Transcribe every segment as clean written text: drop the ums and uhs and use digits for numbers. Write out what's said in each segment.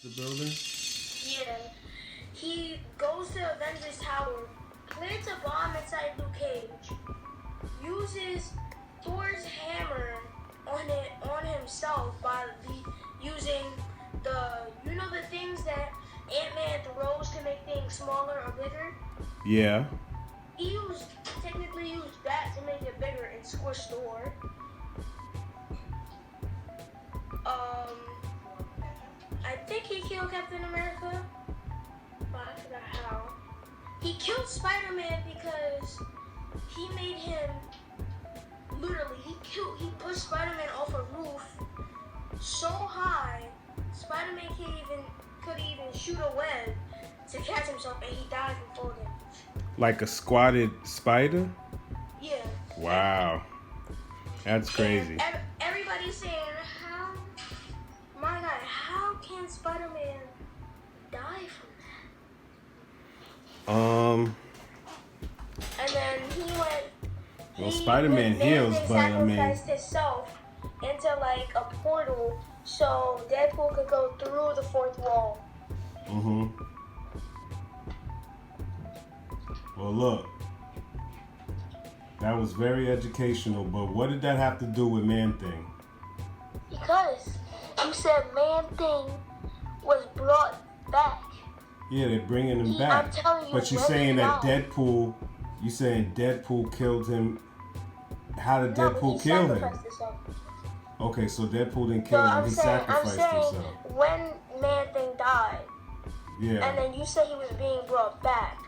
The building? Yeah. He goes to Avengers Tower, plants a bomb inside Luke Cage, uses Thor's hammer on himself by using the things that Ant-Man throws to make things smaller or bigger. Yeah. He technically used that to make it bigger and squish Thor. I think he killed Captain America, but I forgot how. He killed Spider-Man because he made him literally he pushed Spider-Man off a roof so high Spider-Man couldn't even shoot a web to catch himself, and he died from fall damage. Like a squatted spider? Yeah. Wow. That's crazy. And everybody's saying, how can Spider-Man die from that? And then he went. Well, Spider-Man heals, but I mean. Sacrificed himself into like a portal so Deadpool could go through the fourth wall. Well, look. That was very educational, but what did that have to do with Man-Thing? Because you said Man-Thing was brought back. Yeah, they're bringing him back. I'm telling you, but you're saying that Deadpool, you saying Deadpool killed him. How did Deadpool kill him? Himself. Okay, so Deadpool didn't kill him, he sacrificed himself. When Man-Thing died, yeah. And then you said he was being brought back.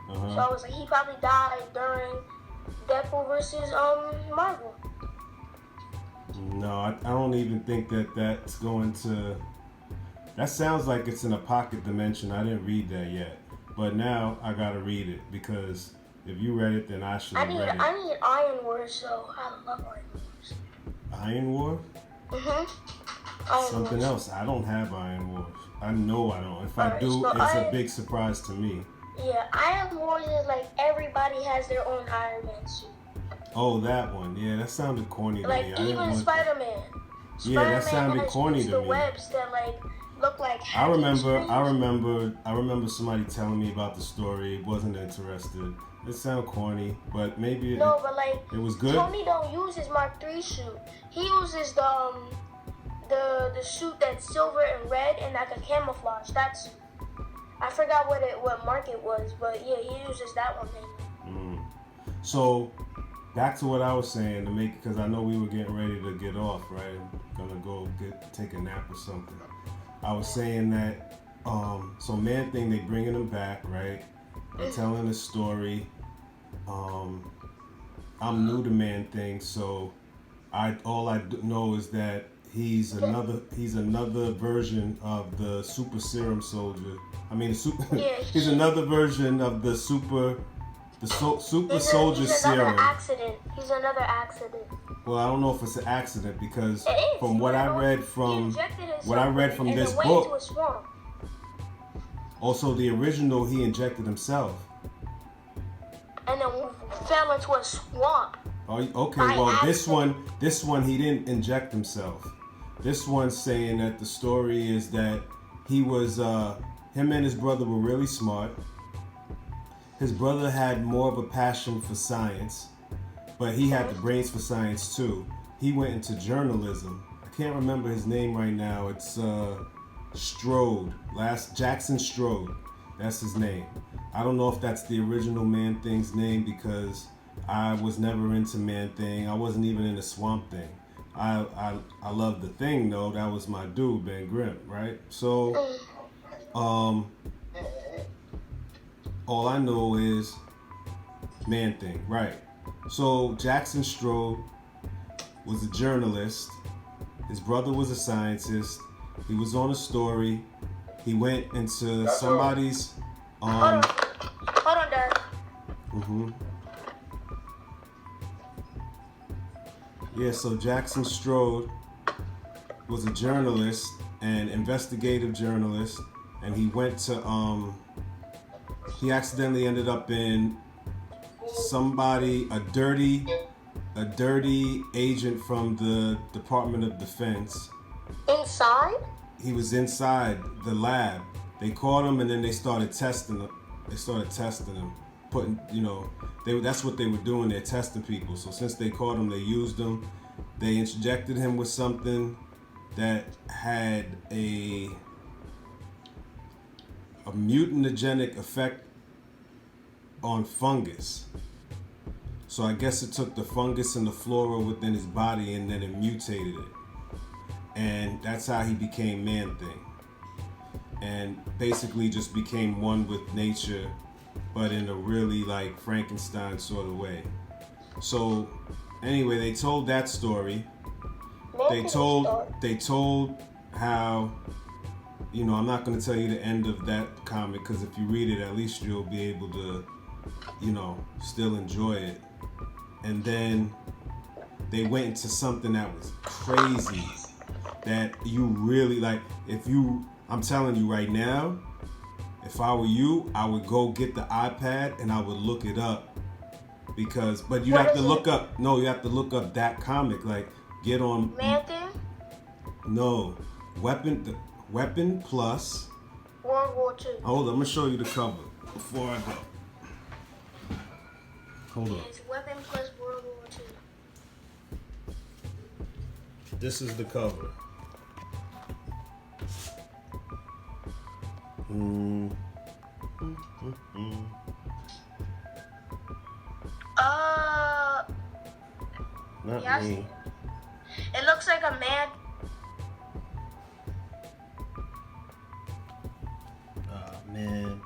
So I was like, he probably died during Deadpool versus Marvel. No, I don't even think that's going to. That sounds like it's in a pocket dimension. I didn't read that yet, but now I gotta read it because if you read it, then I should have read it. I need Iron Wars, so I love Iron Wars. Iron War? Something Wars. else. I don't have Iron Wars. I know I don't. If I do, so it's a big surprise to me. Yeah, Iron Wars is like everybody has their own Iron Man suit. Oh, that one. Yeah, that sounded corny to like me. Even Spider-Man. Yeah, that sounded corny to the me. webs that like look like. I remember somebody telling me about the story. Wasn't interested. It sounded corny, but maybe but like it was good. Tony don't use his Mark III suit. He uses the suit that's silver and red and like a camouflage. That's I forgot what mark it was, but yeah, he uses that one mainly. So back to what I was saying because I know we were getting ready to get off, right? Gonna go take a nap or something. I was saying that so Man-Thing, they bringing him back, right? They're telling a story. I'm new to Man-Thing, so all I know is that he's another version of the Super Serum Soldier. I mean, he's another version of the Super Soldier Serum. He's another accident. Well, I don't know if it's an accident because from what I read from this book, also the original he injected himself. And then fell into a swamp. Oh, okay. Well, this one he didn't inject himself. This one's saying that the story is that he was him and his brother were really smart. His brother had more of a passion for science, but he had the brains for science too. He went into journalism. I can't remember his name right now. It's Strode. Jackson Strode. That's his name. I don't know if that's the original Man-Thing's name because I was never into Man-Thing. I wasn't even into Swamp Thing. I love the Thing though. That was my dude, Ben Grimm, right? So, all I know is Man-Thing, right? So Jackson Strode was a journalist. His brother was a scientist. He was on a story. He went into somebody's. Hold on, Dad. Yeah, so Jackson Strode was a journalist, an investigative journalist, and he went to he accidentally ended up in a dirty agent from the Department of Defense. Inside? he was inside the lab. They caught him and then they started testing him. Putting, that's what they were doing. They're testing people. So since they caught him, they used him. They injected him with something that had a mutagenic effect on fungus. So I guess it took the fungus and the flora within his body and then it mutated it. And that's how he became Man-Thing. And basically just became one with nature, but in a really like Frankenstein sort of way. So anyway, they told that story. They told how, I'm not going to tell you the end of that comic, because if you read it, at least you'll be able to, still enjoy it. And then they went into something that was crazy, that you really like. I'm telling you right now, if I were you, I would go get the iPad and I would look it up, but you have to look up. No, you have to look up that comic. Like, get on. Man-Thing? No, Weapon Plus. World War II. Hold on, I'm gonna show you the cover before I go. Hold on. It's Weapon Plus World War II. This is the cover. Not yes. me. It looks like a man. Man.